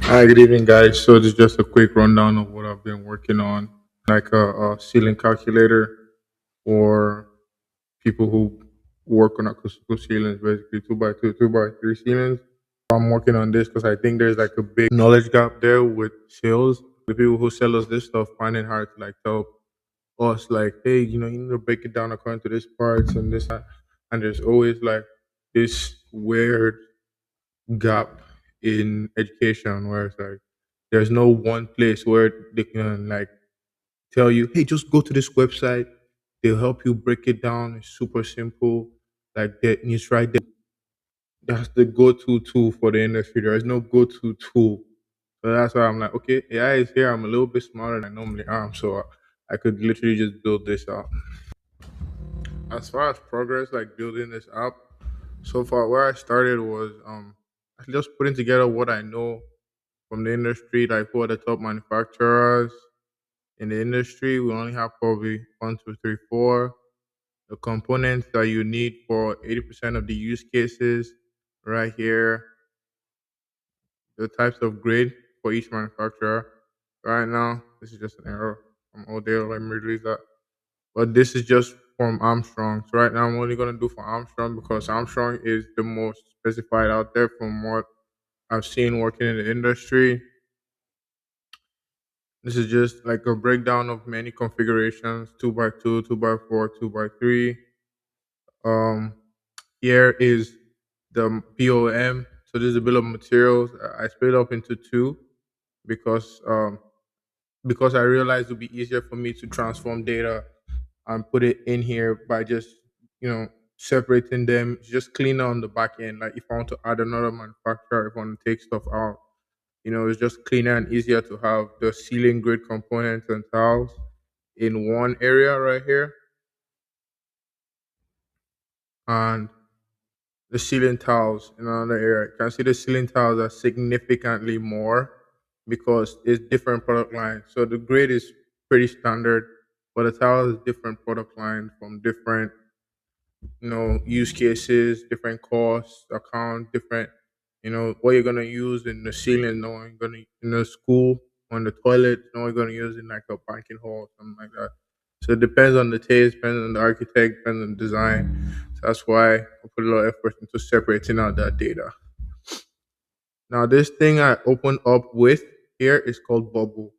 Hi, good evening, guys. So this is just a quick rundown of what I've been working on, like a ceiling calculator for people who work on acoustical ceilings, basically two by two, two by three ceilings. I'm working on this because I think there's like a big knowledge gap there with sales. The people who sell us this stuff find it hard to like tell us like, hey, you need to break it down according to this parts and this, that. And there's always like this weird gap in education where it's like there's no one place where they can like tell you, hey, just go to this website. They'll help you break it down. It's super simple. Like that, and it's right there. That's the go-to tool for the industry. There is no go-to tool. So that's why I'm like, okay, AI is here. I'm a little bit smarter than I normally am, so I could literally just build this out. As far as progress, like building this app, so far where I started was just putting together what I know from the industry, like who are the top manufacturers in the industry. We only have probably one, two, three, four. The components that you need for 80% of the use cases right here. The types of grid for each manufacturer. Right now, this is just an error from Odell. Let me release that. But this is just from Armstrong. So right now, I'm only gonna do for Armstrong because Armstrong is the most specified out there from what I've seen working in the industry. This is just like a breakdown of many configurations: two by two, two by four, two by three. Um, Here is the BOM. So this is a bill of materials. I split it up into two because um, because I realized it would be easier for me to transform data and put it in here by just you know separating them. It's just cleaner on the back end. Like if I want to add another manufacturer, if I want to take stuff out, it's just cleaner and easier to have the ceiling grid components and tiles in one area right here, and the ceiling tiles in another area. You can see the ceiling tiles are significantly more because it's different product lines. So the grid is pretty standard, but the tile is different product line from different use cases, different costs, account, different what you're gonna use in the ceiling, no one gonna in the school on the toilet, no one gonna use in like a banking hall or something like that. So it depends on the taste, depends on the architect, depends on the design. So that's why I put a lot of effort into separating out that data. Now this thing I opened up with here is called Bubble.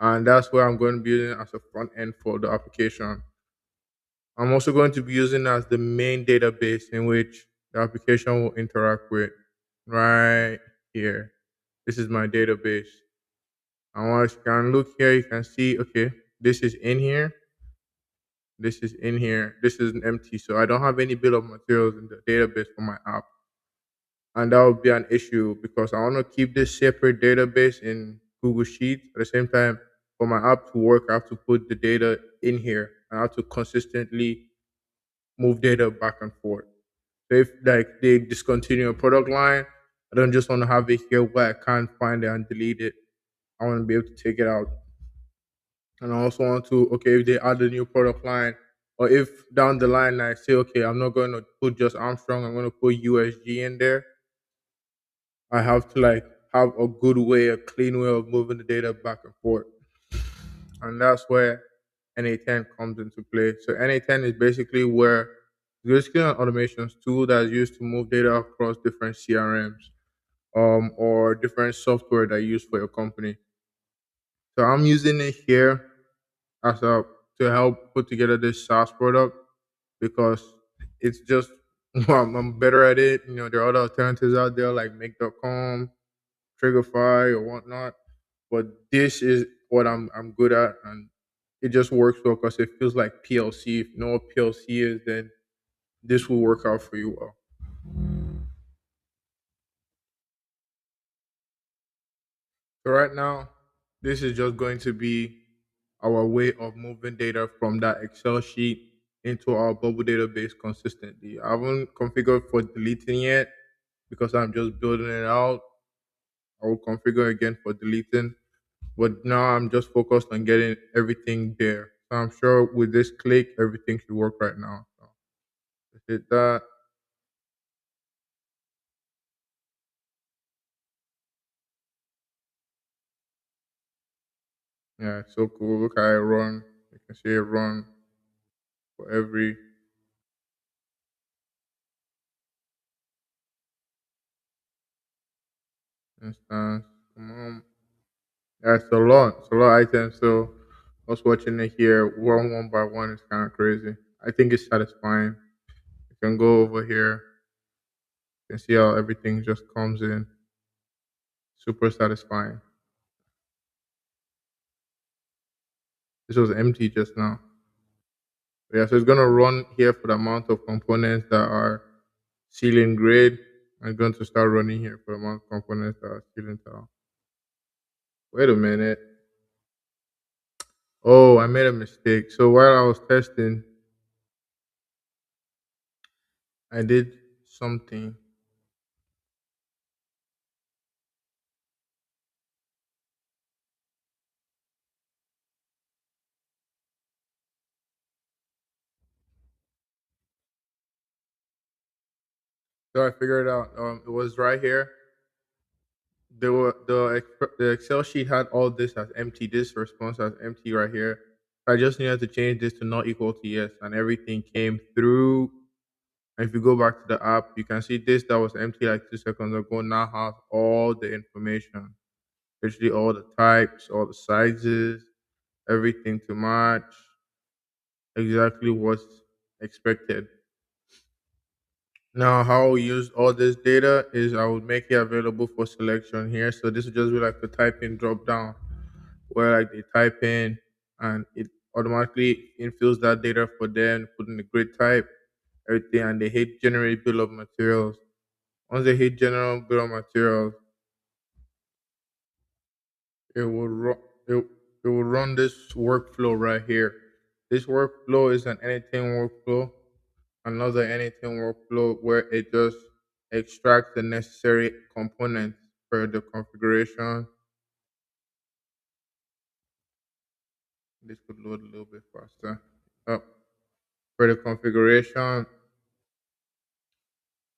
And that's where I'm going to be using as a front end for the application. I'm also going to be using as the main database in which the application will interact with right here. This is my database. And once you can look here, you can see, okay, this is in here. This is in here. This is an empty. So I don't have any bill of materials in the database for my app. And that would be an issue because I want to keep this separate database in Google Sheets. At the same time, for my app to work, I have to put the data in here. I have to consistently move data back and forth. So if like they discontinue a product line, I don't just want to have it here where I can't find it and delete it. I want to be able to take it out. And I also want to, okay, if they add a new product line, or if down the line I say, okay, I'm not going to put just Armstrong, I'm going to put USG in there. I have to like have a good way, a clean way of moving the data back and forth. And that's where NA10 comes into play. So NA10 is basically an automations tool that's used to move data across different CRMs or different software that you use for your company. So I'm using it here as a to help put together this SaaS product because it's just I'm better at it. There are other alternatives out there like Make.com, Triggerfy, or whatnot, but this is what I'm good at, and it just works well because it feels like PLC. If you know what PLC is, then this will work out for you well. So right now, this is just going to be our way of moving data from that Excel sheet into our bubble database consistently. I haven't configured for deleting yet because I'm just building it out. I will configure again for deleting, but now I'm just focused on getting everything there. So I'm sure with this click, everything should work right now. So let's hit that. Yeah, it's so cool. Look how it run. You can see it run for every instance. Come on. Yeah, it's a lot. It's a lot of items. So I was watching it here one by one. It's kind of crazy. I think it's satisfying. You can go over here and see how everything just comes in. Super satisfying. This was empty just now. Yeah, so it's gonna run here for the amount of components that are ceiling grade. I'm going to start running here for the amount of components that are ceiling tile. Wait a minute. Oh, I made a mistake. So while I was testing, I did something. So I figured it out. It was right here. The Excel sheet had all this as empty. This response as empty right here. I just needed to change this to not equal to yes, and everything came through. And if you go back to the app, you can see this that was empty like 2 seconds ago now has all the information, literally all the types, all the sizes, everything to match exactly what's expected. Now, how we use all this data is I would make it available for selection here. So this would just be like the type in drop down where like they type in and it automatically infills that data for them, put in the grid type, everything, and they hit generate bill of materials. Once they hit general bill of materials, it will run it, it will run this workflow right here. This workflow is an anything workflow, another anything workflow where it just extracts the necessary components for the configuration. This could load a little bit faster. Up for the configuration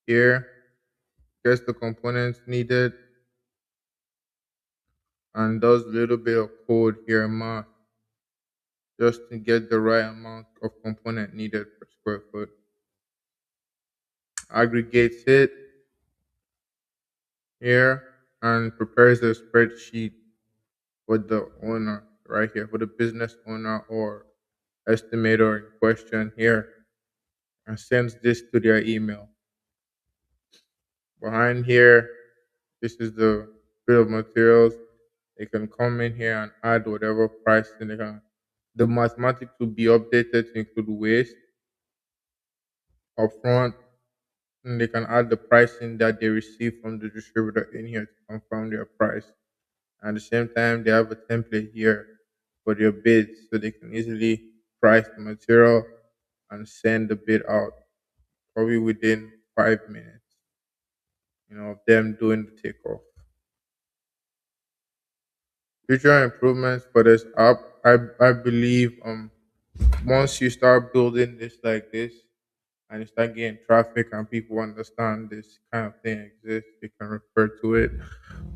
here, gets the components needed and does a little bit of code here math just to get the right amount of component needed per square foot. Aggregates it here and prepares a spreadsheet for the owner right here, for the business owner or estimator in question here, and sends this to their email. Behind here, this is the bill of materials. They can come in here and add whatever pricing they can. The mathematics will be updated to include waste upfront, and they can add the pricing that they receive from the distributor in here to confirm their price. At the same time, they have a template here for their bids so they can easily price the material and send the bid out probably within 5 minutes, of them doing the takeoff. Future improvements for this app, I believe once you start building this like this and you start getting traffic and people understand this kind of thing exists, they can refer to it.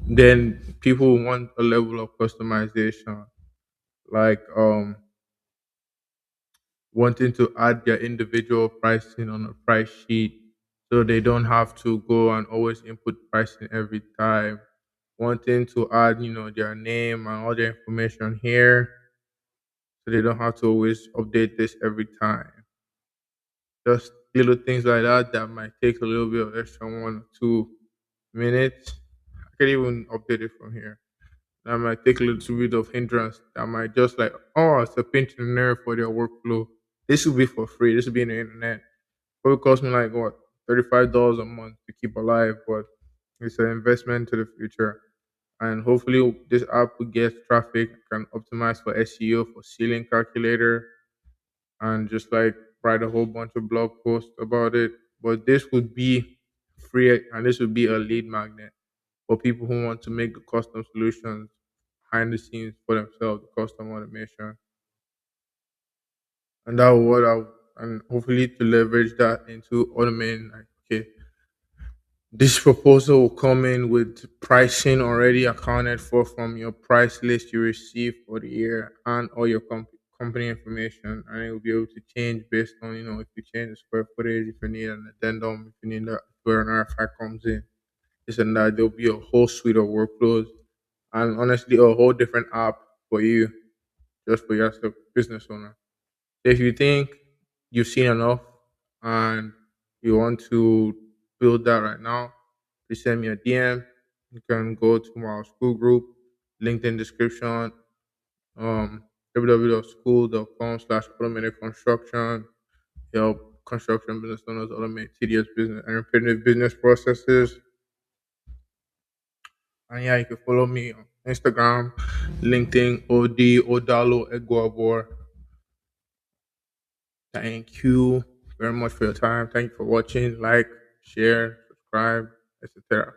Then people want a level of customization, like wanting to add their individual pricing on a price sheet so they don't have to go and always input pricing every time. Wanting to add, their name and all their information here so they don't have to always update this every time. Just little things like that that might take a little bit of extra 1 or 2 minutes. I can even update it from here. That might take a little bit of hindrance. That might just like, oh, it's a pinch in the nerve for their workflow. This will be for free. This will be on the internet. Probably cost me like what, $35 a month to keep alive, but it's an investment to the future. And hopefully this app will get traffic, can optimize for SEO, for ceiling calculator, and just like write a whole bunch of blog posts about it. But this would be free and this would be a lead magnet for people who want to make the custom solutions behind the scenes for themselves, the custom automation. And that would what I and hopefully to leverage that into automating like okay, This proposal will come in with pricing already accounted for from your price list you receive for the year and all your company information, and it will be able to change based on if you change the square footage, if you need an addendum, if you need that where an RFI comes in, this and that. There'll be a whole suite of workflows and honestly a whole different app for you just for you as a business owner. So if you think you've seen enough and you want to build that right now, please send me a DM. You can go to our school group, LinkedIn description, www.school.com/automated construction. Help construction business owners automate tedious business and repetitive business processes. And yeah, you can follow me on Instagram, LinkedIn, Odalo Eguabor. Thank you very much for your time. Thank you for watching. Like, share, subscribe, etc.